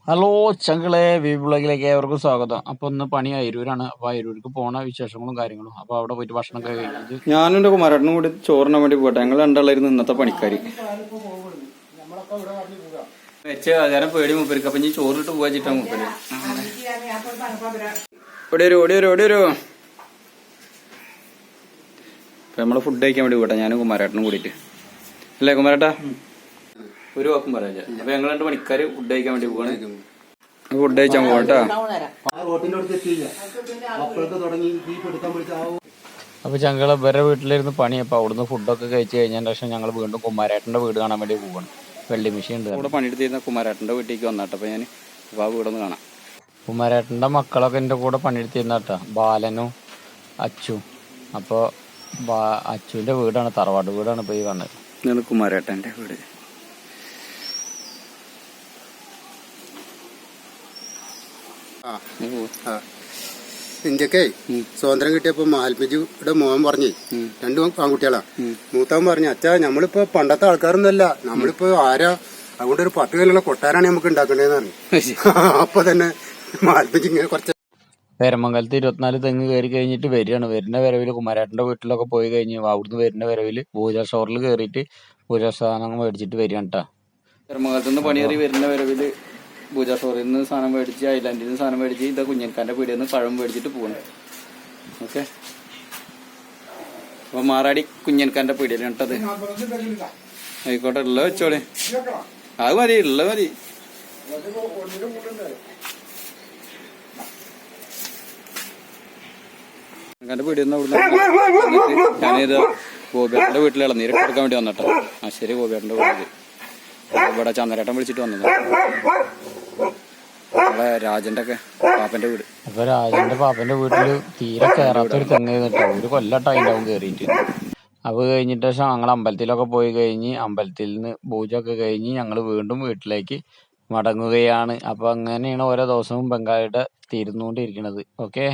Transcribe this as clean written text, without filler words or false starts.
Hello ചങ്കളെ വ്ളോഗിലേക്ക് ഏവർക്കും സ്വാഗതം. അപ്പൊ ഒന്ന് പണി അയിരൂരാണ്. അപ്പൊ അയിരൂർക്ക് പോണ വിശേഷങ്ങളും കാര്യങ്ങളും. അപ്പൊ അവിടെ പോയിട്ട് ഭക്ഷണം ഒക്കെ കഴിച്ചിട്ട് ഞാനും എന്റെ കുമാരേട്ടനും കൂടി ചോറിനാൻ വേണ്ടി പോട്ടെ. ഞങ്ങൾ രണ്ടാളായിരുന്നു ഇന്നത്തെ പണിക്കാരി. വെച്ച ആചാരം പേടി മൂപ്പരിക്ക്. അപ്പൊ ഇനി ചോറിട്ട് പോവാ ചിട്ടാ മൂപ്പര്. ഓടിയൊരു അപ്പൊ നമ്മള് ഫുഡ് കഴിക്കാൻ വേണ്ടി പോട്ടെ, ഞാനും കുമാരേട്ടനും കൂടിയിട്ട്. അല്ലേ കുമാരേട്ടാ? ഒരു വാക്കും പറയാ. അപ്പൊ ഞങ്ങൾ രണ്ട് പണിക്കാര് ഫുഡ് കഴിക്കാൻ വേണ്ടി പോവാണ്. ഫുഡ് കഴിച്ചാൽ പോകട്ടാ. അപ്പൊ ഞങ്ങള് വേറെ വീട്ടിലിരുന്ന് പണി. അപ്പൊ അവിടുന്ന് ഫുഡൊക്കെ കഴിച്ചു കഴിഞ്ഞതിന് ശേഷം ഞങ്ങൾ വീണ്ടും കുമാരേട്ടന്റെ വീട് കാണാൻ വേണ്ടി പോവാണ്. വെള്ളി മിഷീൻ ഉണ്ട് ഇവിടെ പണിയെടുത്തിരുന്ന കുമാരേട്ടന്റെ വീട്ടിലേക്ക് വന്നാട്ടെ. അപ്പൊ ഞാൻ അപ്പൊ ആ വീടൊന്ന് കാണാം. കുമാരേട്ടന്റെ മക്കളൊക്കെ എന്റെ കൂടെ പണിയെടുത്തിരുന്ന കേട്ടാ, ബാലനും അച്ചും. അപ്പൊ അച്ചുവിന്റെ വീടാണ്, തറവാട് വീടാണ് ഇപ്പൊ ഈ കാണുന്നത്. ഇതാണ് കുമാരേട്ടന്റെ വീട്. ഇന്ത്യക്കേ സ്വാതന്ത്ര്യം കിട്ടിയപ്പോ മാൽമിജിയുടെ മോൻ പറഞ്ഞേ, രണ്ടു ആൺകുട്ടികളാ. മൂത്തവൻ പറഞ്ഞു, അച്ഛാ നമ്മളിപ്പോ പണ്ടത്തെ ആൾക്കാരൊന്നുമല്ല, നമ്മളിപ്പോ ആരാ, അതുകൊണ്ട് ഒരു 10 കല്ലുള്ള കൊട്ടാരാണ് നമുക്ക് ഉണ്ടാക്കേണ്ടതെന്ന് പറഞ്ഞു. അപ്പൊ തന്നെ മാൽമിജി ഇങ്ങനെ കുറച്ച് പേരമംഗലത്ത് 24 തെങ്ങ് കയറി കഴിഞ്ഞിട്ട് വരികയാണ്. വരുന്ന വരവില് കുമാരേട്ടന്റെ വീട്ടിലൊക്കെ പോയി കഴിഞ്ഞ് അവിടുന്ന് വരുന്ന വരവില് പൂജാ സ്റ്റോറിൽ കയറിയിട്ട് പൂജാ സാധനങ്ങൾ മേടിച്ചിട്ട് വരികയാണ് കേട്ടാ. പെരുമംഗലത്തുനിന്ന് പണിയേറി വരുന്ന വരവില് പൂജാ സ്റ്റോറിൽ നിന്ന് സാധനം മേടിച്ച്, ഐലാൻഡിൽ നിന്ന് സാധനം മേടിച്ച്, ഇതാ കുഞ്ഞൻകാന്റെ പീടിയിൽ നിന്ന് പഴം മേടിച്ചിട്ട് പോകുന്നു. ഓക്കെ, അപ്പൊ മാറാടി കുഞ്ഞൻകാന്റെ പീടിയിലാണ് കേട്ടത്. ആയിക്കോട്ടെ, ഉള്ള വെച്ചോളെ. അത് മതി, ഉള്ള മതി. കുഞ്ഞൻകാന്റെ പീടിയിൽ നിന്ന് അവിടുന്ന് ഞാനിത് ഗോപിയേട്ടന്റെ വീട്ടിൽ ഇളനീരൊക്കെ എടുക്കാൻ വേണ്ടി വന്നിട്ടോ. ആ ശരി, ഗോപിയേട്ടന്റെ വീട്ടിൽ ഇവിടെ ചന്ദ്രേട്ടൻ വിളിച്ചിട്ട് വന്നത്. രാജന്റെ ഒക്കെ പാപ്പന്റെ വീട്. അപ്പൊ രാജന്റെ പാപ്പന്റെ വീട്ടില് തീരെ കയറാത്തൊരു തെങ്ങ് കേട്ടോ, ഒരു കൊല്ലട്ടോ അതിന്റെ കയറിയിട്ട്. അത് കഴിഞ്ഞിട്ട് ശേഷം ഞങ്ങൾ അമ്പലത്തിലൊക്കെ പോയി കഴിഞ്ഞ് അമ്പലത്തിൽ നിന്ന് പൂജ ഒക്കെ കഴിഞ്ഞ് ഞങ്ങൾ വീണ്ടും വീട്ടിലേക്ക് മടങ്ങുകയാണ്. അപ്പൊ അങ്ങനെയാണ് ഓരോ ദിവസവും ബംഗാളിയുടെ തീരുന്നുകൊണ്ടിരിക്കുന്നത്. ഓക്കെ.